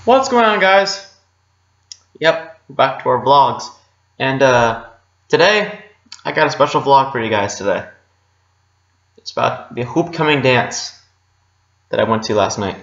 What's going on, guys? Yep, we're back to our vlogs. And today, I got a special vlog for you guys today. It's about the Hoopcoming dance that I went to last night.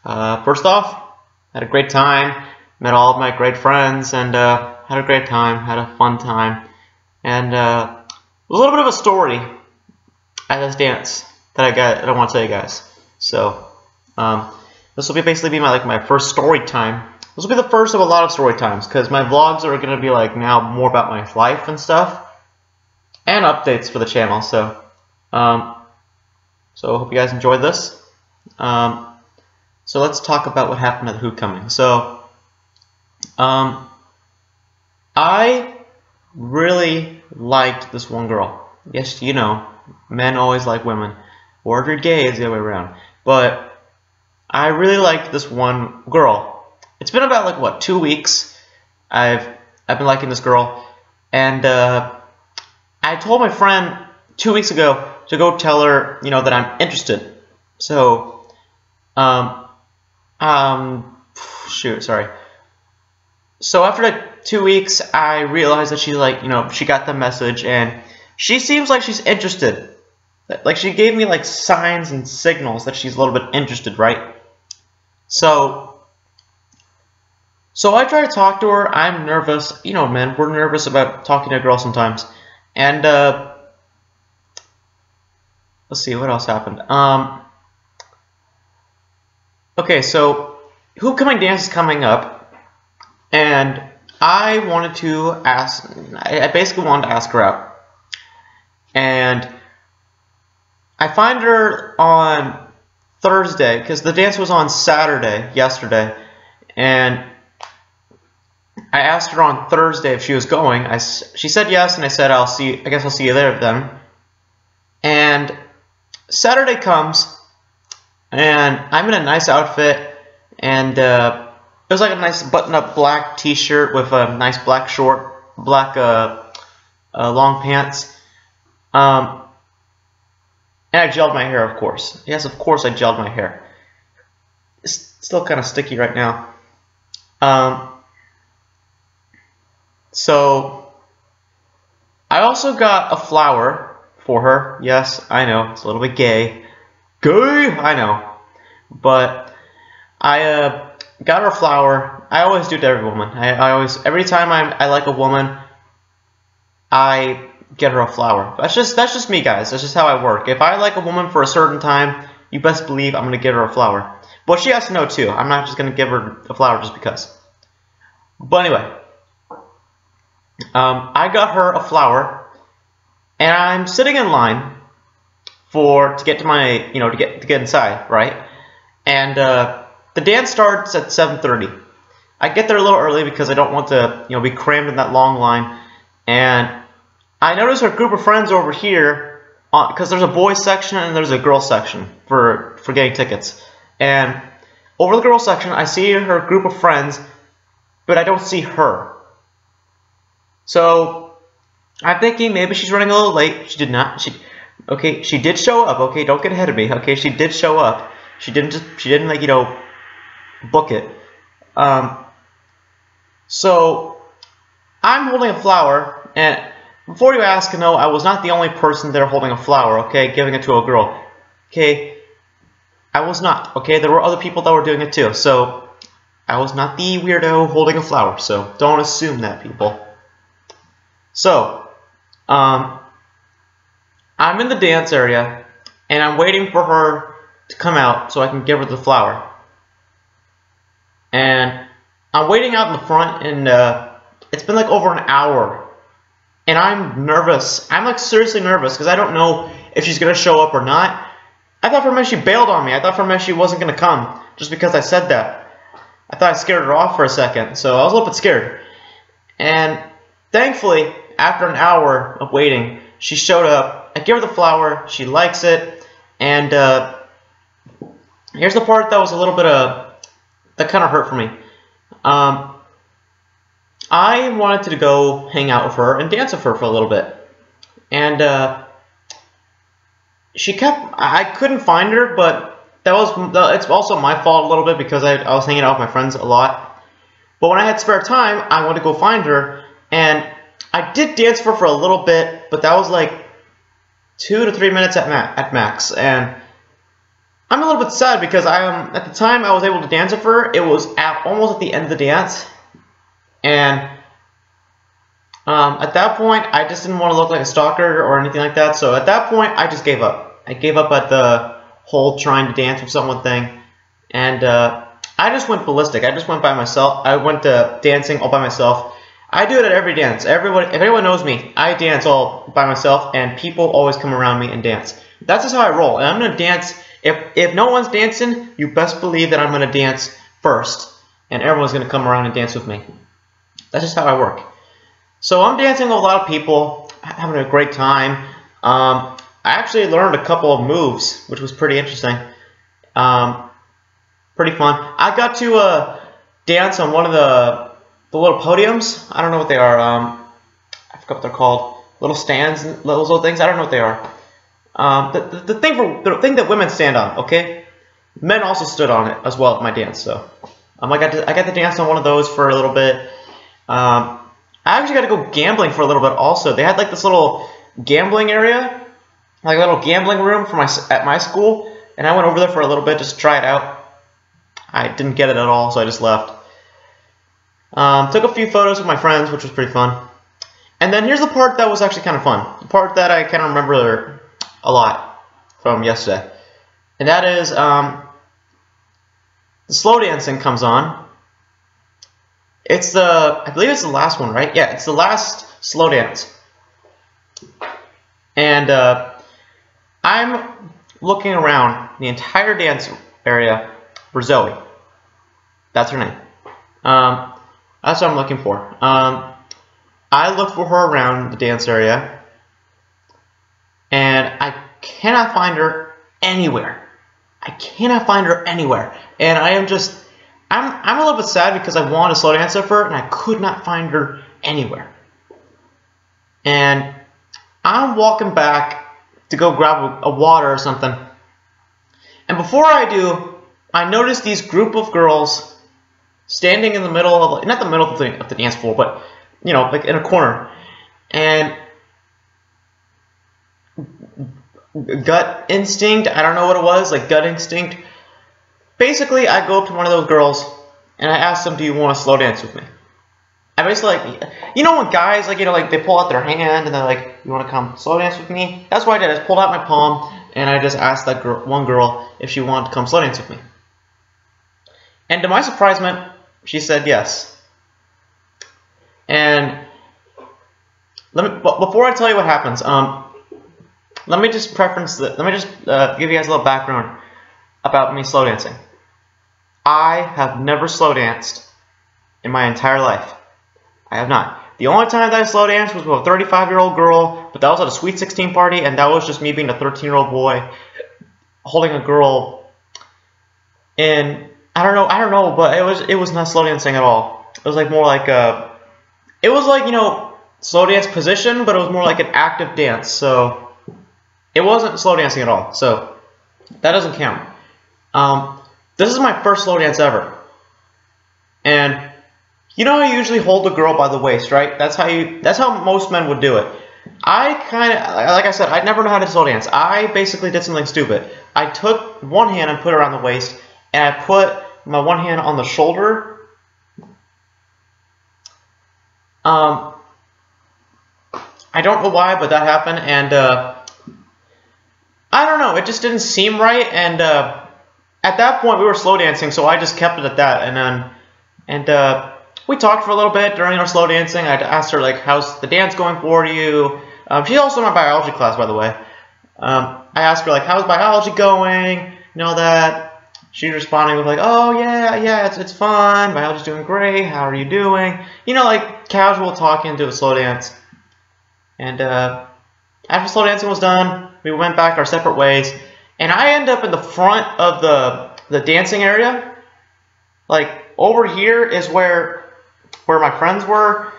First off, had a great time. Met all of my great friends and had a great time, had a fun time. And it was a little bit of a story at this dance that I want to tell you guys. So, this will basically be my first story time. This will be the first of a lot of story times because my vlogs are going to be now more about my life and stuff, and updates for the channel. So, I hope you guys enjoyed this. So let's talk about what happened at the Hoopcoming. So, I really liked this one girl. Yes, you know, men always like women, or if you're gay, it's the other way around. But I really liked this one girl. It's been about what, 2 weeks. I've been liking this girl, and I told my friend 2 weeks ago to go tell her, that I'm interested. So, shoot, sorry. So after 2 weeks, I realized that she's she got the message, and she seems like she's interested. Like, she gave me signs and signals that she's a little bit interested, right? So I try to talk to her. I'm nervous. You know, man, we're nervous about talking to a girl sometimes. And let's see, what else happened? Okay, so Hoopcoming dance is coming up, and I wanted to ask. I basically wanted to ask her out, and I find her on Thursday, because the dance was on Saturday, yesterday, and I asked her on Thursday if she was going. She said yes, and I said, I guess I'll see you there then. And Saturday comes, and I'm in a nice outfit, and it was a nice button-up black t-shirt with a nice black long pants. And I gelled my hair, of course. Yes, of course I gelled my hair. It's still kind of sticky right now. So, I also got a flower for her. Yes, I know, it's a little bit gay. Gay, I know. But I got her a flower. I always do to every woman. Every time I like a woman, I get her a flower. That's just me, guys. That's just how I work. If I like a woman for a certain time, you best believe I'm gonna give her a flower. But she has to know too. I'm not just gonna give her a flower just because. But anyway, I got her a flower, and I'm sitting in line to get to my to get inside, right? And the dance starts at 7:30. I get there a little early because I don't want to be crammed in that long line. And I noticed her group of friends over here, because there's a boys section and there's a girls section for getting tickets. And over the girls section, I see her group of friends, but I don't see her. So I'm thinking maybe she's running a little late. She did not. She did show up. Okay, don't get ahead of me. Okay, she did show up. She didn't book it. So I'm holding a flower, and before you ask, no, I was not the only person there holding a flower, okay, giving it to a girl. Okay, I was not, okay, there were other people that were doing it too, so I was not the weirdo holding a flower, so don't assume that, people. So, I'm in the dance area, and I'm waiting for her to come out so I can give her the flower. And I'm waiting out in the front, and it's been over an hour. And I'm nervous. I'm seriously nervous because I don't know if she's going to show up or not. I thought for a minute she bailed on me. I thought for a minute she wasn't going to come just because I said that. I thought I scared her off for a second, so I was a little bit scared. And thankfully, after an hour of waiting, she showed up. I give her the flower. She likes it. And here's the part that was a little bit that kind of hurt for me. I wanted to go hang out with her and dance with her for a little bit. And I couldn't find her, but it's also my fault a little bit because I was hanging out with my friends a lot. But when I had spare time, I wanted to go find her, and I did dance for her for a little bit, but that was like 2 to 3 minutes at max. And I'm a little bit sad because at the time I was able to dance with her. It was almost at the end of the dance, and at that point I just didn't want to look like a stalker or anything like that. So at that point I just gave up. I gave up at the whole trying to dance with someone thing, and I just went ballistic. I just went by myself. I went to dancing all by myself. I do it at every dance. If anyone knows me, I dance all by myself, and people always come around me and dance. That's just how I roll. And I'm gonna dance. If no one's dancing, you best believe that I'm gonna dance first, and everyone's gonna come around and dance with me. That's just how I work. So I'm dancing with a lot of people, having a great time. I actually learned a couple of moves, which was pretty interesting. Pretty fun. I got to dance on one of the little podiums. I don't know what they are. I forgot what they're called. Little stands, those little things. I don't know what they are. The thing that women stand on. Okay, men also stood on it as well at my dance. So I got to dance on one of those for a little bit. I actually got to go gambling for a little bit also. They had like this little gambling area, like a little gambling room at my school, and I went over there for a little bit just to try it out. I didn't get it at all, so I just left. Took a few photos with my friends, which was pretty fun. And then here's the part that was actually kind of fun. The part that I kind of remember a lot from yesterday. And that is the slow dancing comes on. I believe it's the last one, right? Yeah, it's the last slow dance. And I'm looking around the entire dance area for Zoe. That's her name. That's what I'm looking for. I look for her around the dance area, and I cannot find her anywhere. I cannot find her anywhere, and I'm a little bit sad because I wanted to slow dance with her, and I could not find her anywhere. And I'm walking back to go grab a water or something, and before I do, I notice these group of girls standing in the middle of, not the middle of the dance floor, but you know, like in a corner, and gut instinct, I don't know what it was, like gut instinct. Basically, I go up to one of those girls and I ask them, "Do you want to slow dance with me?" I basically, like, you know, when guys, like, you know, like they pull out their hand and they're like, "You want to come slow dance with me?" That's what I did. I just pulled out my palm and I just asked that one girl if she wanted to come slow dance with me. And to my surprisement, she said yes. And before I tell you what happens, let me just give you guys a little background about me slow dancing. I have never slow danced in my entire life. I have not. The only time that I slow danced was with a 35-year-old girl, but that was at a Sweet 16 party, and that was just me being a 13-year-old boy holding a girl. And I don't know, but it was not slow dancing at all. It was like more like it was like, you know, slow dance position, but it was more like an active dance. So it wasn't slow dancing at all. So that doesn't count. This is my first slow dance ever. And you know how you usually hold a girl by the waist, right? That's how most men would do it. I kind of, like I said, I never know how to slow dance. I basically did something stupid. I took one hand and put it around the waist, and I put my one hand on the shoulder. I don't know why, but that happened, and I don't know, it just didn't seem right, and at that point we were slow dancing, so I just kept it at that, and we talked for a little bit during our slow dancing. I asked her, like, how's the dance going for you? She's also in my biology class, by the way. I asked her, like, how's biology going? You know that. She's responding with, like, oh, yeah, it's fun. Biology's doing great. How are you doing? You know, like, casual talking to a slow dance. And after slow dancing was done, we went back our separate ways. And I end up in the front of the dancing area. Like, over here is where my friends were.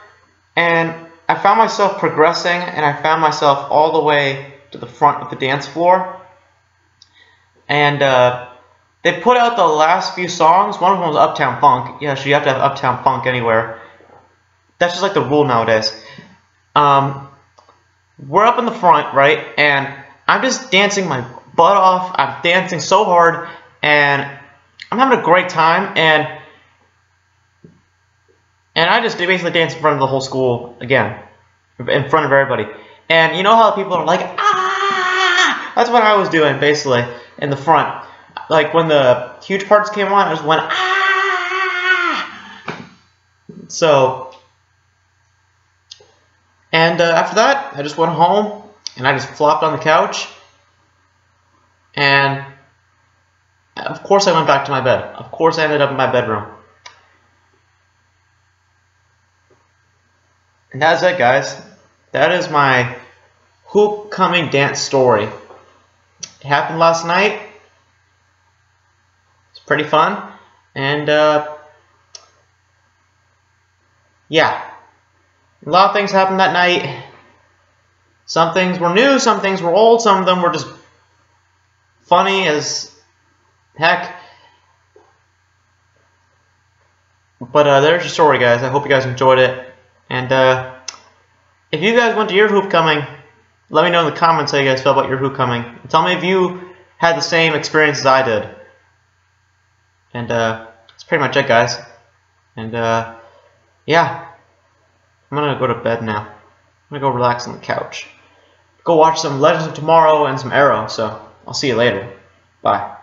And I found myself progressing, and I found myself all the way to the front of the dance floor. And they put out the last few songs. One of them was Uptown Funk. Yeah, so you have to have Uptown Funk anywhere. That's just like the rule nowadays. We're up in the front, right? And I'm just dancing my butt off. I'm dancing so hard, and I'm having a great time. And I just basically dance in front of the whole school again, in front of everybody. And you know how people are like, ah! That's what I was doing, basically, in the front. Like, when the huge parts came on, I just went, ah! So, and after that, I just went home, and I just flopped on the couch. And, of course, I went back to my bed. Of course, I ended up in my bedroom. And that's it, guys. That is my Hoopcoming dance story. It happened last night. It's pretty fun. And, yeah. A lot of things happened that night. Some things were new, some things were old, some of them were just funny as heck. But there's your story, guys. I hope you guys enjoyed it. And if you guys went to your Hoopcoming, let me know in the comments how you guys felt about your Hoopcoming. Tell me if you had the same experience as I did. And that's pretty much it, guys. And yeah. I'm gonna go to bed now. I'm gonna go relax on the couch. Go watch some Legends of Tomorrow and some Arrow, so I'll see you later. Bye.